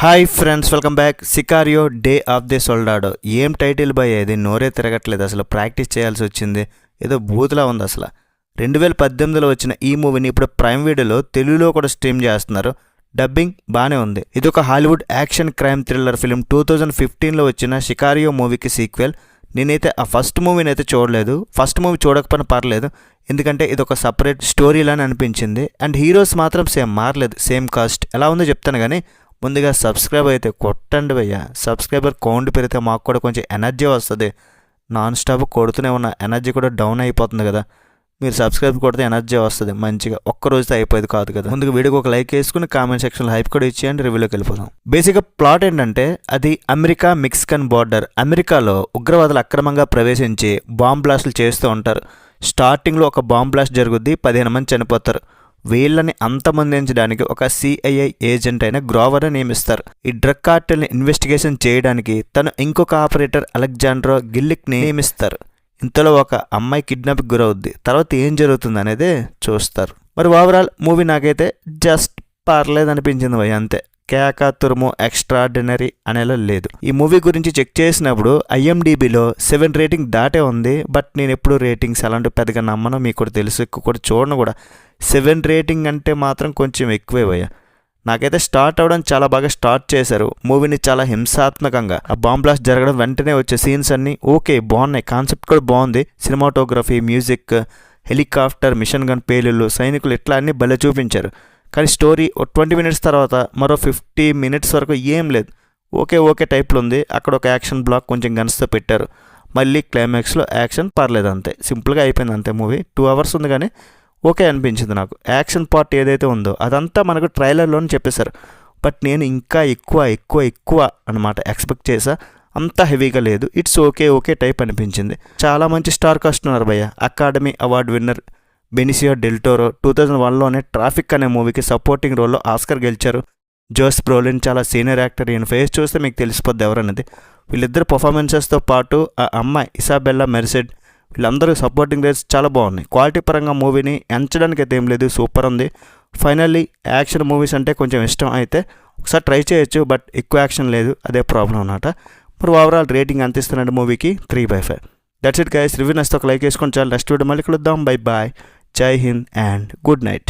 Hi friends, welcome back. Sicario day of the Soldado. ఏం title bye, ఇది నోరే తిరగట్లేదు. అసలు ప్రాక్టీస్ చేయాల్సి వచ్చింది. ఏదో బూత్లా ఉంది అసలు. 2018లో వచ్చిన ఈ మూవీని ఇప్పుడు ప్రైమ్ వీడియోలో తెలుగులో కూడా స్ట్రీమ్ చేస్తున్నారు. డబ్బింగ్ బాగానే ఉంది. ఇది ఒక Hollywood action crime thriller film. 2015లో వచ్చిన షికారియో మూవీకి సీక్వెల్. నేనైతే ఆ ఫస్ట్ మూవీని అయితే చూడలేదు. ఫస్ట్ మూవీ చూడకపోయినా పర్లేదు, ఎందుకంటే ఇది ఒక సపరేట్ స్టోరీలాని అనిపించింది. అండ్ హీరోస్ మాత్రం సేమ్ మారలేదు, సేమ్ కాస్ట్. ఎలా ఉందో చెప్తాను కానీ ముందుగా సబ్స్క్రైబ్ అయితే కొట్టండి భయ్య. సబ్స్క్రైబర్ కౌంట్ పెరిగితే మాకు కూడా కొంచెం ఎనర్జీ వస్తుంది. నాన్ స్టాప్ కొడుతూనే ఉన్న ఎనర్జీ కూడా డౌన్ అయిపోతుంది కదా. మీరు సబ్స్క్రైబ్ కొడితే ఎనర్జీ వస్తుంది మంచిగా. ఒక్కరోజుతో అయిపోయేది కాదు కదా. ముందుగా వీడియోకి ఒక లైక్ వేసుకుని కామెంట్ సెక్షన్లో హైప్ కూడా ఇచ్చేయండి. రివ్యూలోకి వెళ్ళిపోదాం. బేసిక్గా ప్లాట్ ఏంటంటే, అది అమెరికా మెక్సికన్ బార్డర్. అమెరికాలో ఉగ్రవాదులు అక్రమంగా ప్రవేశించి బాంబ్ బ్లాస్టులు చేస్తూ ఉంటారు. స్టార్టింగ్లో ఒక బాంబ్ బ్లాస్ట్ జరుగుద్ది, 15 మంది చనిపోతారు. వీళ్ళని అంతమొందించడానికి ఒక సిఐఏ ఏజెంట్ అయిన గ్రోవర్ని నియమిస్తారు. ఈ డ్రగ్ కార్టెల్ని ఇన్వెస్టిగేషన్ చేయడానికి తను ఇంకొక ఆపరేటర్ అలెగ్జాండ్రో గిల్లిక్ని నియమిస్తారు. ఇంతలో ఒక అమ్మాయి కిడ్నాప్కి గురవుద్ది. తర్వాత ఏం జరుగుతుంది అనేది చూస్తారు. మరి ఓవరాల్ మూవీ నాకైతే జస్ట్ పర్లేదు అనిపించింది భయ్, అంతే. కేక తురుము ఎక్స్ట్రాడినరీ అనేలా లేదు. ఈ మూవీ గురించి చెక్ చేసినప్పుడు IMDbలో 7 రేటింగ్ దాటే ఉంది. బట్ నేను ఎప్పుడు రేటింగ్స్ అలాంటివి పెద్దగా నమ్మను, మీకు కూడా తెలుసు. ఎక్కువ కూడా చూడను కూడా. 7 రేటింగ్ అంటే మాత్రం కొంచెం ఎక్కువే భయ్య. నాకైతే స్టార్ట్ అవ్వడం చాలా బాగా స్టార్ట్ చేశారు. మూవీని చాలా హింసాత్మకంగా, ఆ బాంబ్ బ్లాస్ట్ జరగడం వెంటనే వచ్చే సీన్స్ అన్నీ ఓకే బాగున్నాయి. కాన్సెప్ట్ కూడా బాగుంది. Cinematography, music, helicopter, machine gun పేలుళ్ళు, సైనికులు ఇట్లా అన్నీ భలే చూపించారు. కానీ స్టోరీ 20 మినిట్స్ తర్వాత మరో 50 మినిట్స్ వరకు ఏం లేదు. ఓకే టైప్లో ఉంది. అక్కడ ఒక యాక్షన్ బ్లాక్ కొంచెం గన్స్తో పెట్టారు. మళ్ళీ క్లైమాక్స్లో యాక్షన్ పర్లేదు, అంతే. సింపుల్గా అయిపోయింది అంతే మూవీ. 2 hours ఉంది కానీ ఓకే అనిపించింది నాకు. యాక్షన్ పార్ట్ ఏదైతే ఉందో అదంతా మనకు ట్రైలర్లోనే చెప్పేశారు. బట్ నేను ఇంకా ఎక్కువ అనమాట ఎక్స్పెక్ట్ చేసా. అంత హెవీగా లేదు. ఇట్స్ ఓకే టైప్ అనిపించింది. చాలా మంచి స్టార్ కాస్ట్ ఉన్నారు భయ్య. Academy award winner బెనిసియో del టోరో 2001లోనే traffic అనే మూవీకి సపోర్టింగ్ రోల్లో ఆస్కర్ గెలిచారు. జోస్ బ్రోలిన్ చాలా సీనియర్ యాక్టర్. ఈయన ఫేస్ చూస్తే మీకు తెలిసిపోద్ది ఎవరనేది. వీళ్ళిద్దరు పర్ఫార్మెన్సెస్తో పాటు ఆ అమ్మాయి ఇసాబెల్లా మెర్సెడ్, వీళ్ళందరూ సపోర్టింగ్ రేట్స్ చాలా బాగున్నాయి. క్వాలిటీ పరంగా మూవీని ఎంచడానికి అయితే ఏం లేదు, సూపర్ ఉంది. ఫైనల్లీ యాక్షన్ మూవీస్ అంటే కొంచెం ఇష్టం అయితే ఒకసారి ట్రై చేయొచ్చు. బట్ ఎక్కువ యాక్షన్ లేదు, అదే ప్రాబ్లం అన్నమాట. మరి ఓవరాల్ రేటింగ్ అంత ఇస్తున్నాడు మూవీకి 3/5. That's it guys. రివ్యూ నచ్చితే ఒక లైక్ వేసుకొని చాలా. నెక్స్ట్ వీడియో మళ్ళీ కలుద్దాం. Bye bye. జై హింద్ అండ్ గుడ్ నైట్.